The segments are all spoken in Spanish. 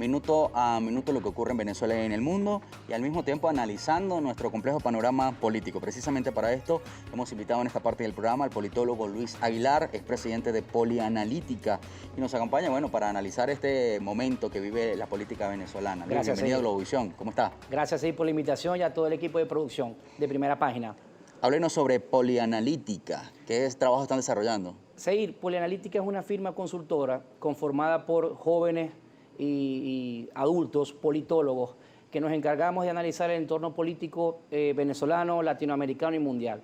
minuto a minuto lo que ocurre en Venezuela y en el mundo, y al mismo tiempo analizando nuestro complejo panorama político. Precisamente para esto hemos invitado en esta parte del programa al politólogo Luis Aguilar, expresidente de Polianalítica, y nos acompaña, bueno, para analizar este momento que vive la política venezolana. Luis, bienvenido a Globovisión. ¿Cómo está? Gracias, Seir, por la invitación y a todo el equipo de producción de Primera Página. Háblenos sobre Polianalítica. ¿Qué trabajo están desarrollando? Seir, Polianalítica es una firma consultora conformada por jóvenes y adultos politólogos que nos encargamos de analizar el entorno político venezolano, latinoamericano y mundial.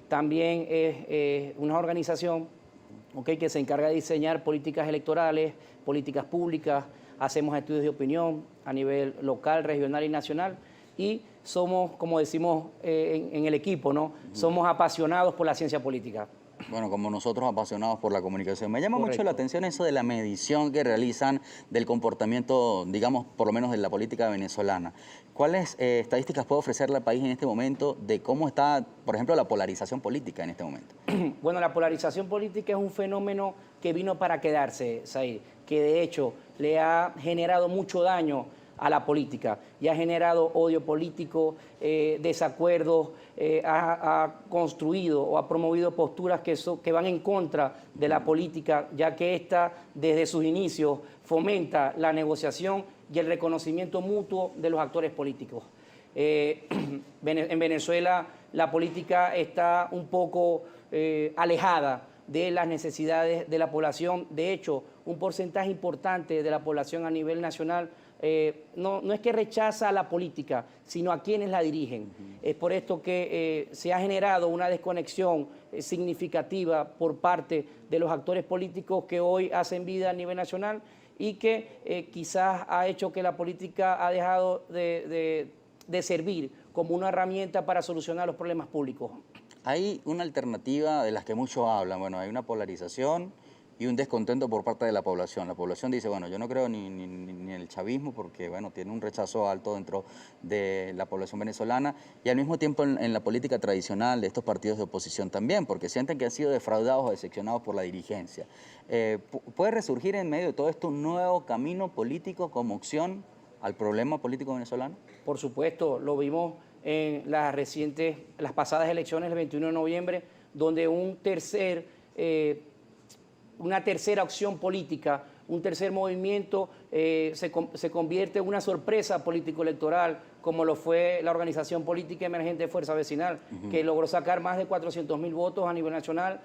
También es una organización que se encarga de diseñar políticas electorales, políticas públicas, hacemos estudios de opinión a nivel local, regional y nacional, y somos, como decimos en el equipo, ¿no? Somos apasionados por la ciencia política. Bueno, como nosotros apasionados por la comunicación. Me llama Correcto. mucho la atención eso de la medición que realizan del comportamiento, digamos, por lo menos de la política venezolana. ¿Cuáles estadísticas puede ofrecerle al país en este momento de cómo está, por ejemplo, la polarización política en este momento? Bueno, la polarización política es un fenómeno que vino para quedarse, Said, que de hecho le ha generado mucho daño a la política y ha generado odio político, desacuerdos, ha construido o ha promovido posturas que van en contra de la política, ya que ésta desde sus inicios fomenta la negociación y el reconocimiento mutuo de los actores políticos. En Venezuela la política está un poco alejada de las necesidades de la población. De hecho, un porcentaje importante de la población a nivel nacional no es que rechaza a la política, sino a quienes la dirigen. Es por esto que se ha generado una desconexión significativa por parte de los actores políticos que hoy hacen vida a nivel nacional y que quizás ha hecho que la política ha dejado de servir como una herramienta para solucionar los problemas públicos. Hay una alternativa de las que muchos hablan. Bueno, hay una polarización y un descontento por parte de la población. La población dice, bueno, yo no creo ni en el chavismo porque, bueno, tiene un rechazo alto dentro de la población venezolana, y al mismo tiempo en la política tradicional de estos partidos de oposición también, porque sienten que han sido defraudados o decepcionados por la dirigencia. ¿Puede resurgir en medio de todo esto un nuevo camino político como opción al problema político venezolano? Por supuesto, lo vimos en las pasadas elecciones del 21 de noviembre, donde una tercera opción política, un tercer movimiento se convierte en una sorpresa político-electoral, como lo fue la organización política emergente Fuerza Vecinal, que logró sacar más de 400.000 votos a nivel nacional,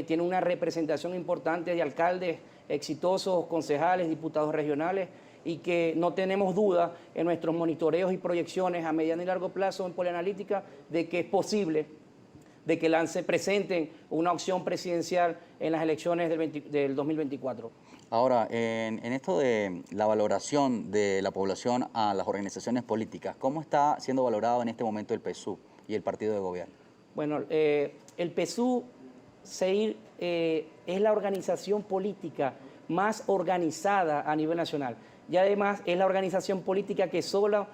tiene una representación importante de alcaldes exitosos, concejales, diputados regionales, y que no tenemos duda en nuestros monitoreos y proyecciones a mediano y largo plazo en Polianalítica de que es posible de que presenten una opción presidencial en las elecciones del 2024. Ahora, en esto de la valoración de la población a las organizaciones políticas, ¿cómo está siendo valorado en este momento el PSUV y el partido de gobierno? Bueno, el PSUV, Seir, es la organización política más organizada a nivel nacional. Y además es la organización política que solo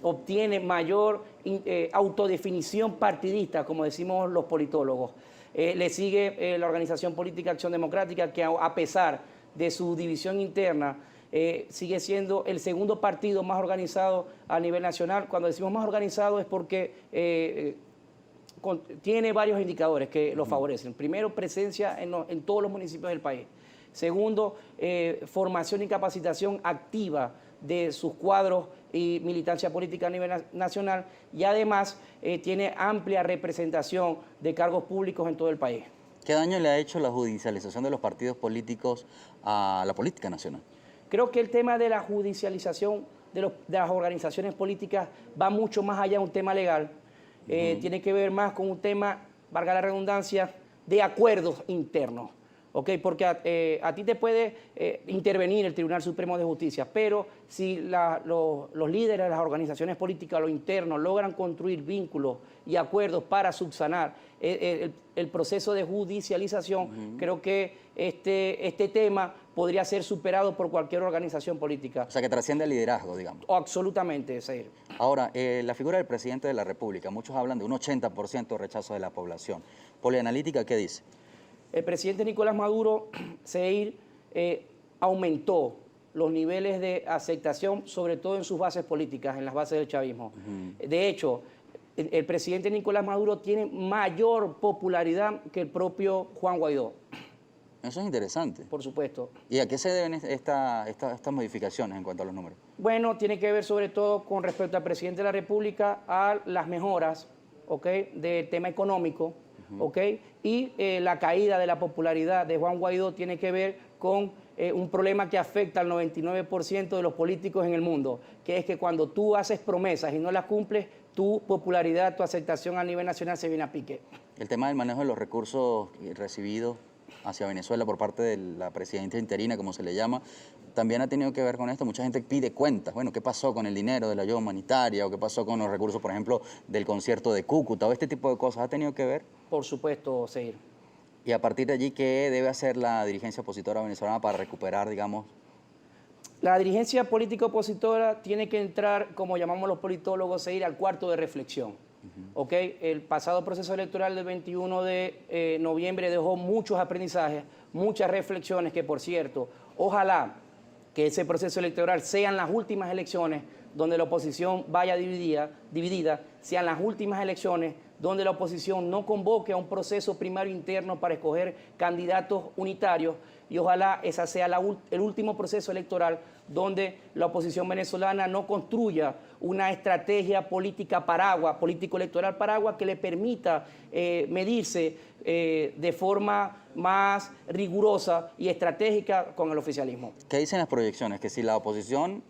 obtiene mayor autodefinición partidista, como decimos los politólogos. Le sigue la organización política Acción Democrática, que a pesar de su división interna, sigue siendo el segundo partido más organizado a nivel nacional. Cuando decimos más organizado es porque tiene varios indicadores que lo favorecen. Primero, presencia en todos los municipios del país. Segundo, formación y capacitación activa de sus cuadros y militancia política a nivel nacional, y además tiene amplia representación de cargos públicos en todo el país. ¿Qué daño le ha hecho la judicialización de los partidos políticos a la política nacional? Creo que el tema de la judicialización de las organizaciones políticas va mucho más allá de un tema legal. Tiene que ver más con un tema, valga la redundancia, de acuerdos internos. Porque a ti te puede intervenir el Tribunal Supremo de Justicia, pero si los líderes de las organizaciones políticas, los internos, logran construir vínculos y acuerdos para subsanar el proceso de judicialización, creo que este tema podría ser superado por cualquier organización política. O sea, que trasciende el liderazgo, digamos. Absolutamente, Seir. Ahora, la figura del presidente de la República, muchos hablan de un 80% de rechazo de la población. Polianalítica, ¿qué dice? El presidente Nicolás Maduro, Seir, aumentó los niveles de aceptación, sobre todo en sus bases políticas, en las bases del chavismo. De hecho, el presidente Nicolás Maduro tiene mayor popularidad que el propio Juan Guaidó. Eso es interesante. Por supuesto. ¿Y a qué se deben estas modificaciones en cuanto a los números? Bueno, tiene que ver sobre todo con respecto al presidente de la República, a las mejoras, ¿ok?, del tema económico, ¿ok? Y la caída de la popularidad de Juan Guaidó tiene que ver con un problema que afecta al 99% de los políticos en el mundo, que es que cuando tú haces promesas y no las cumples, tu popularidad, tu aceptación a nivel nacional se viene a pique. El tema del manejo de los recursos recibidos hacia Venezuela por parte de la presidenta interina, como se le llama, también ha tenido que ver con esto. Mucha gente pide cuentas. Bueno, ¿qué pasó con el dinero de la ayuda humanitaria? ¿O qué pasó con los recursos, por ejemplo, del concierto de Cúcuta? ¿O este tipo de cosas ha tenido que ver? Por supuesto, Seir. Y a partir de allí, ¿qué debe hacer la dirigencia opositora venezolana para recuperar, digamos? La dirigencia política opositora tiene que entrar, como llamamos los politólogos, Seir, al cuarto de reflexión. ¿Okay? El pasado proceso electoral del 21 de noviembre dejó muchos aprendizajes, muchas reflexiones que, por cierto, ojalá que ese proceso electoral sean las últimas elecciones donde la oposición vaya dividida, sean las últimas elecciones donde la oposición no convoque a un proceso primario interno para escoger candidatos unitarios, y ojalá ese sea el último proceso electoral donde la oposición venezolana no construya una estrategia política paraguas, político-electoral paraguas, que le permita medirse de forma más rigurosa y estratégica con el oficialismo. ¿Qué dicen las proyecciones? Que si la oposición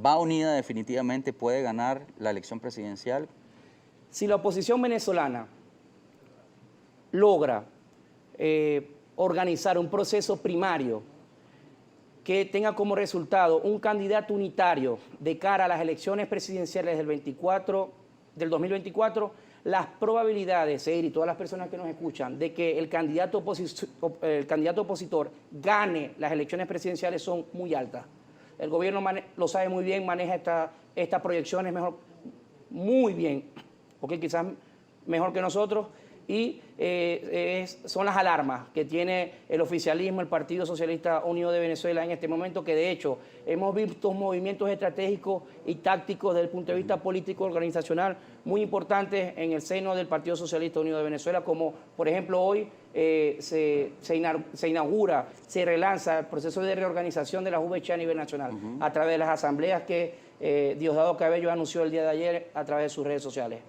va unida definitivamente puede ganar la elección presidencial. Si la oposición venezolana logra organizar un proceso primario que tenga como resultado un candidato unitario de cara a las elecciones presidenciales del 2024, las probabilidades, y todas las personas que nos escuchan, de que el candidato opositor gane las elecciones presidenciales son muy altas. El gobierno lo sabe muy bien, maneja estas proyecciones muy bien, porque quizás mejor que nosotros, y son las alarmas que tiene el oficialismo, el Partido Socialista Unido de Venezuela en este momento, que de hecho hemos visto movimientos estratégicos y tácticos desde el punto de vista político organizacional muy importantes en el seno del Partido Socialista Unido de Venezuela, como por ejemplo hoy se inaugura, se relanza el proceso de reorganización de la VC a nivel nacional a través de las asambleas que Diosdado Cabello anunció el día de ayer a través de sus redes sociales.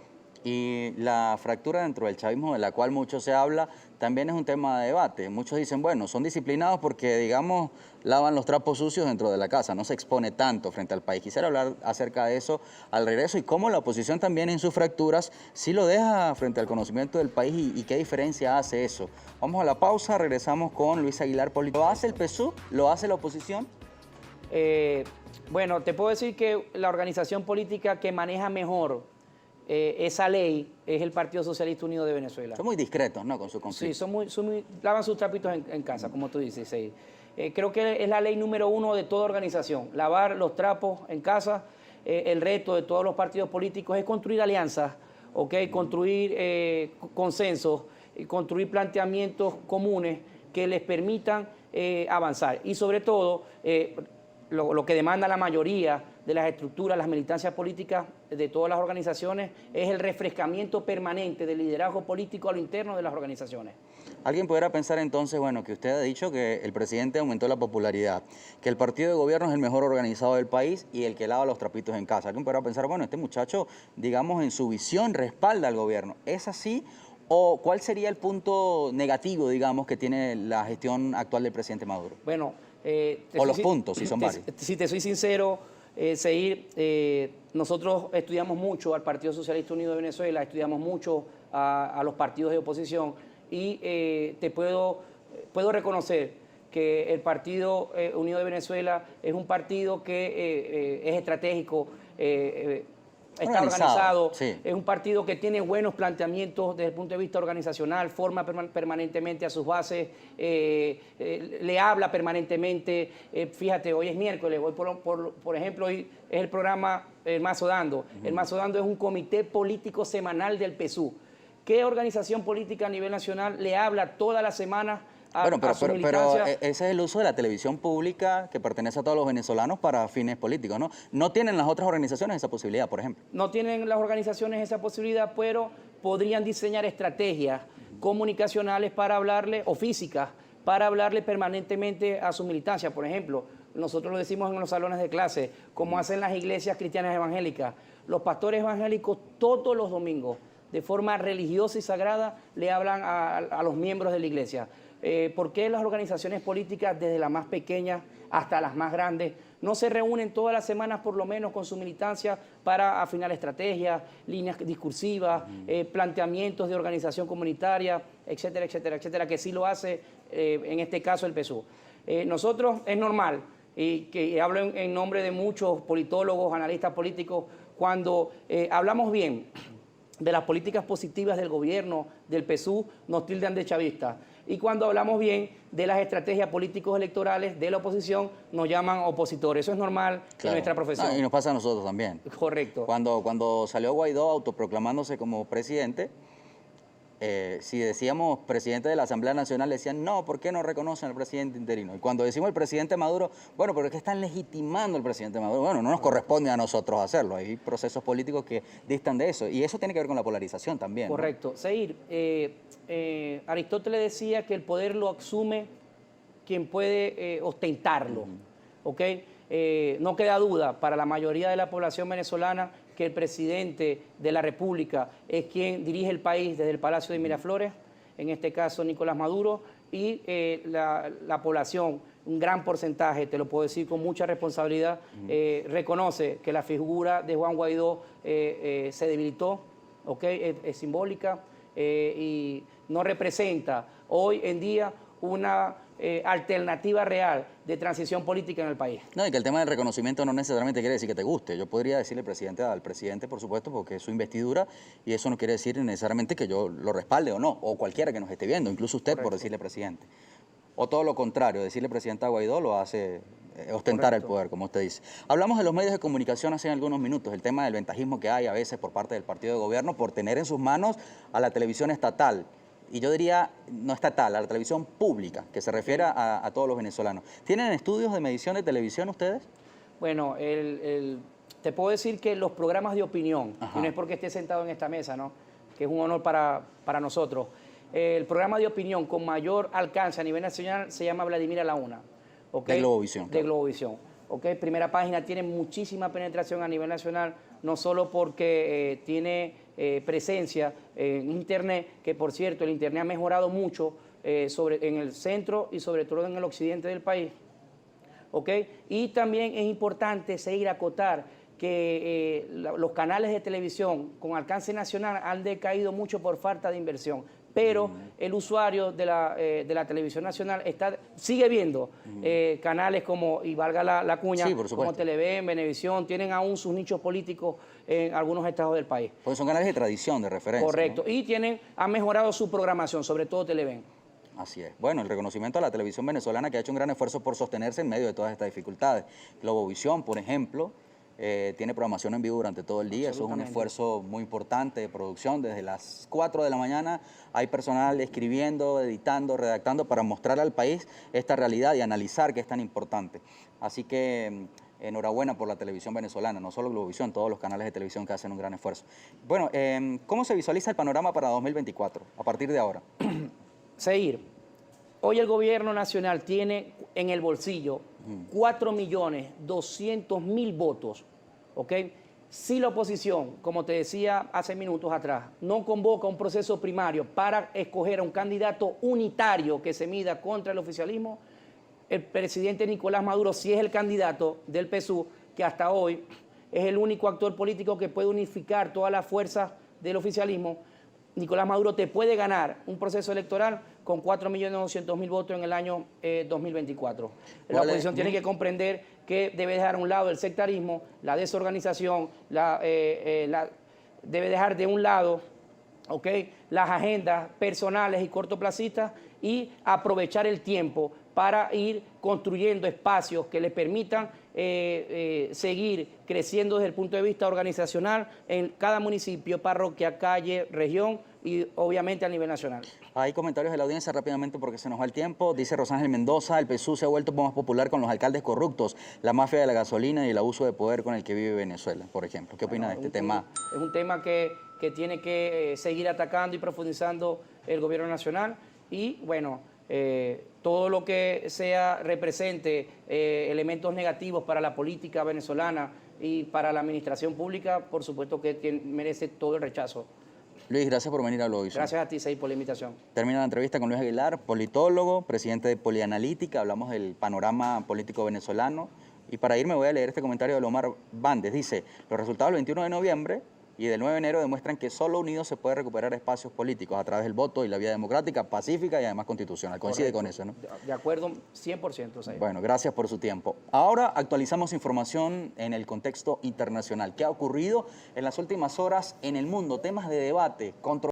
Y la fractura dentro del chavismo, de la cual mucho se habla, también es un tema de debate. Muchos dicen, bueno, son disciplinados porque, digamos, lavan los trapos sucios dentro de la casa, no se expone tanto frente al país. Quisiera hablar acerca de eso al regreso y cómo la oposición también en sus fracturas sí lo deja frente al conocimiento del país y qué diferencia hace eso. Vamos a la pausa, regresamos con Luis Aguilar Político. ¿Lo hace el PSUV? ¿Lo hace la oposición? Bueno, te puedo decir que la organización política que maneja mejor esa ley es el Partido Socialista Unido de Venezuela. Son muy discretos, ¿no?, con su conflicto. Sí, lavan sus trapitos en casa, como tú dices. Sí. Creo que es la ley número 1 de toda organización, lavar los trapos en casa. El reto de todos los partidos políticos es construir alianzas, construir consensos, construir planteamientos comunes que les permitan avanzar. Y sobre todo, lo que demanda la mayoría de las estructuras, las militancias políticas de todas las organizaciones, es el refrescamiento permanente del liderazgo político a lo interno de las organizaciones. Alguien pudiera pensar entonces, bueno, que usted ha dicho que el presidente aumentó la popularidad, que el partido de gobierno es el mejor organizado del país y el que lava los trapitos en casa. Alguien pudiera pensar, bueno, este muchacho, digamos, en su visión respalda al gobierno. ¿Es así? ¿O cuál sería el punto negativo, digamos, que tiene la gestión actual del presidente Maduro? Bueno, o los puntos, si son varios. Si te soy sincero, Seir, nosotros estudiamos mucho al Partido Socialista Unido de Venezuela, estudiamos mucho a los partidos de oposición y te puedo reconocer que el Partido Unido de Venezuela es un partido que es estratégico, está organizado, sí. Es un partido que tiene buenos planteamientos desde el punto de vista organizacional, forma permanentemente a sus bases, le habla permanentemente. Fíjate, hoy es miércoles, hoy por ejemplo, hoy es el programa El Mazo Dando. El Mazo Dando es un comité político semanal del PSUV. ¿Qué organización política a nivel nacional le habla toda la semana Bueno, a su pero militancia. ese es el uso de la televisión pública que pertenece a todos los venezolanos para fines políticos, ¿no? No tienen las otras organizaciones esa posibilidad, por ejemplo. No tienen las organizaciones esa posibilidad, pero podrían diseñar estrategias comunicacionales para hablarle, o físicas, para hablarle permanentemente a su militancia. Por ejemplo, nosotros lo decimos en los salones de clase, como hacen las iglesias cristianas evangélicas. Los pastores evangélicos todos los domingos, de forma religiosa y sagrada, le hablan a los miembros de la iglesia. ¿Por qué las organizaciones políticas, desde las más pequeñas hasta las más grandes, no se reúnen todas las semanas por lo menos con su militancia para afinar estrategias, líneas discursivas, planteamientos de organización comunitaria, etcétera, etcétera, etcétera, que sí lo hace en este caso el PSUV? Nosotros es normal, y que hablo en nombre de muchos politólogos, analistas políticos, cuando hablamos bien de las políticas positivas del gobierno, del PSUV, nos tildan de chavistas. Y cuando hablamos bien de las estrategias políticos electorales de la oposición, nos llaman opositores. Eso es normal en nuestra profesión. No, y nos pasa a nosotros también. Correcto. Cuando salió Guaidó autoproclamándose como presidente, si decíamos presidente de la Asamblea Nacional, decían, no, ¿por qué no reconocen al presidente interino? Y cuando decimos el presidente Maduro, bueno, pero es que están legitimando al presidente Maduro. Bueno, no nos corresponde a nosotros hacerlo. Hay procesos políticos que distan de eso. Y eso tiene que ver con la polarización también, ¿no? Correcto. Seir, Aristóteles decía que el poder lo asume quien puede ostentarlo. ¿Ok? No queda duda para la mayoría de la población venezolana que el presidente de la República es quien dirige el país desde el Palacio de Miraflores, en este caso Nicolás Maduro, y la población, un gran porcentaje, te lo puedo decir con mucha responsabilidad, reconoce que la figura de Juan Guaidó se debilitó, ¿ok? Es simbólica y no representa hoy en día una alternativa real de transición política en el país. No, y que el tema del reconocimiento no necesariamente quiere decir que te guste. Yo podría decirle presidente al presidente, por supuesto, porque es su investidura, y eso no quiere decir necesariamente que yo lo respalde o no, o cualquiera que nos esté viendo, incluso usted. Correcto. Por decirle presidente. O todo lo contrario, decirle presidente a Guaidó lo hace ostentar. Correcto. El poder, como usted dice. Hablamos de los medios de comunicación hace algunos minutos, el tema del ventajismo que hay a veces por parte del partido de gobierno por tener en sus manos a la televisión estatal. Y yo diría, no estatal, a la televisión pública, que se refiere a todos los venezolanos. ¿Tienen estudios de medición de televisión ustedes? Bueno, te puedo decir que los programas de opinión, y no es porque esté sentado en esta mesa, ¿no?, que es un honor para nosotros, el programa de opinión con mayor alcance a nivel nacional se llama Vladimir a la Una. ¿Okay? De Globovisión. De Globovisión. ¿Okay? Primera página, tiene muchísima penetración a nivel nacional, no solo porque tiene presencia en Internet, que por cierto el Internet ha mejorado mucho en el centro y sobre todo en el occidente del país. ¿Okay? Y también es importante seguir acotar que los canales de televisión con alcance nacional han decaído mucho por falta de inversión. Pero el usuario de la televisión nacional sigue viendo canales como, y valga la cuña, sí, como Televen, Venevisión, tienen aún sus nichos políticos en algunos estados del país. Pues son canales de tradición, de referencia. Correcto, ¿no? Y han mejorado su programación, sobre todo Televen. Así es. Bueno, el reconocimiento a la televisión venezolana que ha hecho un gran esfuerzo por sostenerse en medio de todas estas dificultades. Globovisión, por ejemplo, tiene programación en vivo durante todo el día. Eso es un esfuerzo muy importante de producción. Desde las 4 de la mañana hay personal escribiendo, editando, redactando para mostrar al país esta realidad y analizar qué es tan importante. Así que enhorabuena por la televisión venezolana, no solo Globovisión, todos los canales de televisión que hacen un gran esfuerzo. Bueno, ¿cómo se visualiza el panorama para 2024 a partir de ahora? Seir, hoy el gobierno nacional tiene en el bolsillo 4.200.000 votos, ¿ok? Si la oposición, como te decía hace minutos atrás, no convoca un proceso primario para escoger a un candidato unitario que se mida contra el oficialismo, el presidente Nicolás Maduro, si es el candidato del PSUV, que hasta hoy es el único actor político que puede unificar todas las fuerzas del oficialismo, Nicolás Maduro te puede ganar un proceso electoral con 4.200.000 votos en el año 2024. La oposición tiene que comprender que debe dejar a un lado el sectarismo, la desorganización, debe dejar de un lado, ¿okay?, las agendas personales y cortoplacistas y aprovechar el tiempo para ir construyendo espacios que le permitan seguir creciendo desde el punto de vista organizacional en cada municipio, parroquia, calle, región, y obviamente a nivel nacional. Hay comentarios de la audiencia rápidamente porque se nos va el tiempo. Dice Rosángel Mendoza, el PSUV se ha vuelto más popular con los alcaldes corruptos, la mafia de la gasolina y el abuso de poder con el que vive Venezuela, por ejemplo. ¿Qué opina de este tema? Es un tema que tiene que seguir atacando y profundizando el gobierno nacional y bueno, todo lo que represente elementos negativos para la política venezolana y para la administración pública, por supuesto que merece todo el rechazo. Luis, gracias por venir a Lo Hoy. Gracias a ti, Said, por la invitación. Termina la entrevista con Luis Aguilar, politólogo, presidente de Polianalítica. Hablamos del panorama político venezolano. Y para irme voy a leer este comentario de Omar Bandes. Dice, los resultados del 21 de noviembre y del 9 de enero demuestran que solo unidos se puede recuperar espacios políticos a través del voto y la vía democrática, pacífica y además constitucional. Coincide con eso, ¿no? De acuerdo, 100%. Said. Bueno, gracias por su tiempo. Ahora actualizamos información en el contexto internacional. ¿Qué ha ocurrido en las últimas horas en el mundo? Temas de debate, controversia.